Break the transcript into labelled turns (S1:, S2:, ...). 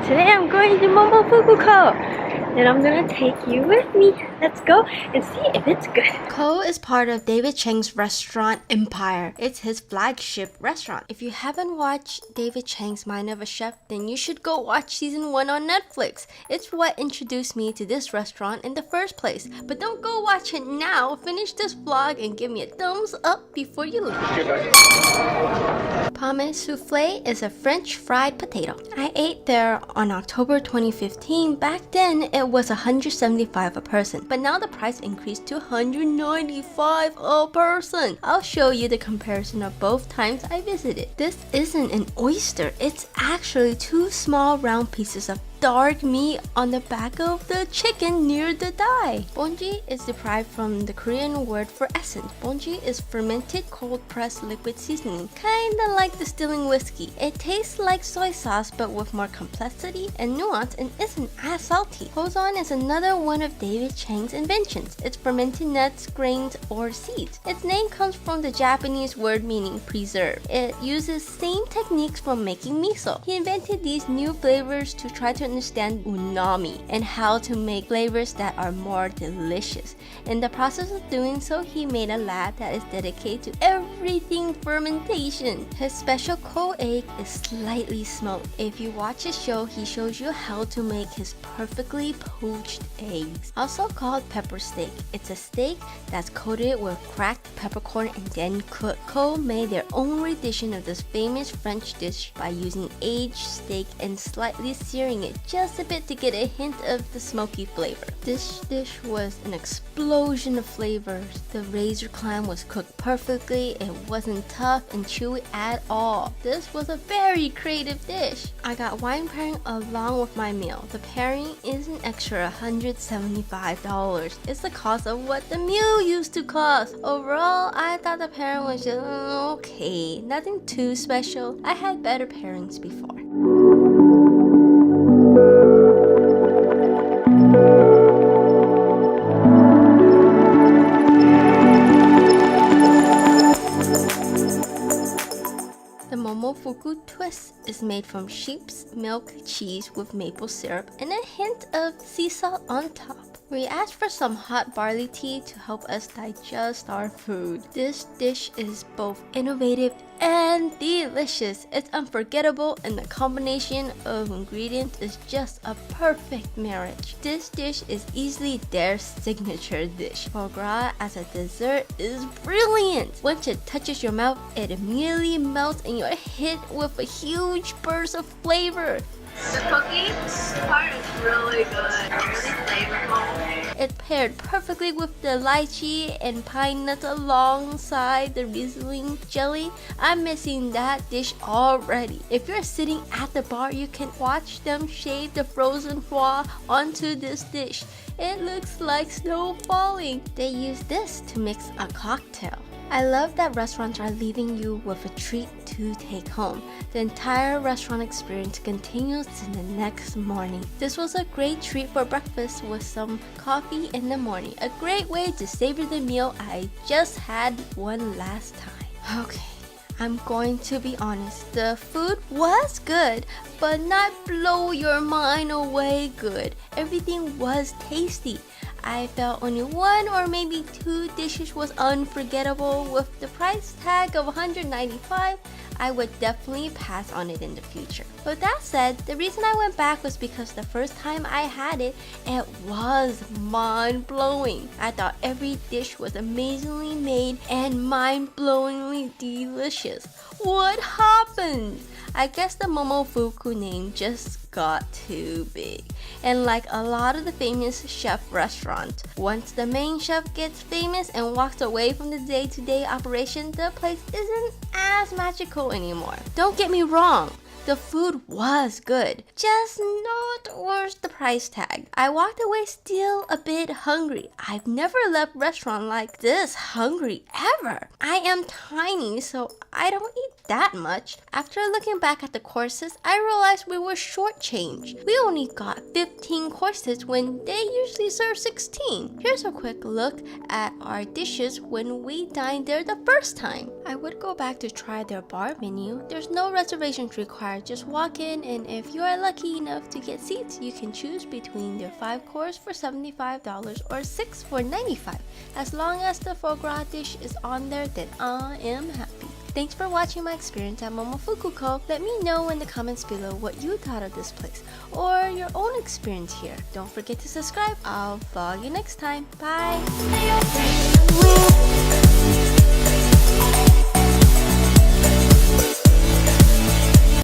S1: Today I'm going to Momofuku and I'm gonna take you with me. Let's go and see if it's good. Ko is part of David Chang's restaurant empire. It's his flagship restaurant. If you haven't watched David Chang's Mind of a Chef, then you should go watch season 1 on Netflix. It's what introduced me to this restaurant in the first place. But don't go watch it now. Finish this vlog and give me a thumbs up before you leave. Pomme souffle is a French fried potato. I ate there on October 2015. Back then, it was $175 a person, but now the price increased to $195 a person. I'll show you the comparison of both times I visited. This isn't an oyster, it's actually 2 small round pieces of dark meat on the back of the chicken near the thigh. Bonji is derived from the Korean word for essence. Bonji is fermented cold-pressed liquid seasoning, kinda like distilling whiskey. It tastes like soy sauce but with more complexity and nuance and isn't as salty. Cuisine is another one of David Chang's inventions. It's fermented nuts, grains, or seeds. Its name comes from the Japanese word meaning preserve. It uses same techniques from making miso. He invented these new flavors to try to understand umami and how to make flavors that are more delicious. In the process of doing so, he made a lab that is dedicated to everything fermentation. His special cold egg is slightly smoked. If you watch his show, he shows you how to make his perfectly poached eggs. Also called pepper steak. It's a steak that's coated with cracked peppercorn and then cooked. Ko made their own rendition of this famous French dish by using aged steak and slightly searing it just a bit to get a hint of the smoky flavor. This dish was an explosion of flavors. The razor clam was cooked perfectly. It wasn't tough and chewy at all. This was a very creative dish. I got wine pairing along with my meal. The pairing is an extra $175. It's the cost of what the meal used to cost. Overall, I thought the pairing was just okay. Nothing too special. I had better pairings before. The Momofuku twist is made from sheep's milk cheese with maple syrup and a hint of sea salt on top. We asked for some hot barley tea to help us digest our food. This dish is both innovative and delicious. It's unforgettable and the combination of ingredients is just a perfect marriage. This dish is easily their signature dish. Foie gras as a dessert is brilliant. Once it touches your mouth, it immediately melts and you're hit with a huge burst of flavor.
S2: The cookie part is really good, really flavorful.
S1: It paired perfectly with the lychee and pine nuts alongside the Riesling jelly. I'm missing that dish already. If you're sitting at the bar, you can watch them shave the frozen foie onto this dish. It looks like snow falling. They use this to mix a cocktail. I love that restaurants are leaving you with a treat to take home. The entire restaurant experience continues to the next morning. This was a great treat for breakfast with some coffee in the morning. A great way to savor the meal I just had one last time. Okay, I'm going to be honest. The food was good, but not blow your mind away good. Everything was tasty. I felt only 1 or maybe 2 dishes was unforgettable. With the price tag of $195, I would definitely pass on it in the future. With that said, the reason I went back was because the first time I had it, it was mind-blowing. I thought every dish was amazingly made and mind-blowingly delicious. What happened? I guess the Momofuku name just got too big. And like a lot of the famous chef restaurants, once the main chef gets famous and walks away from the day-to-day operation, the place isn't as magical anymore. Don't get me wrong. The food was good, just not worth the price tag. I walked away still a bit hungry. I've never left a restaurant like this hungry ever. I am tiny, so I don't eat that much. After looking back at the courses, I realized we were shortchanged. We only got 15 courses when they usually serve 16. Here's a quick look at our dishes when we dined there the first time. I would go back to try their bar menu. There's no reservations required bar. Just walk in, and if you are lucky enough to get seats, you can choose between their 5 course for $75 or 6 for $95. As long as the foie gras dish is on there, then I am happy. Thanks for watching my experience at Momofuku Co. Let me know in the comments below what you thought of this place or your own experience here. Don't forget to subscribe. I'll vlog you next time. Bye!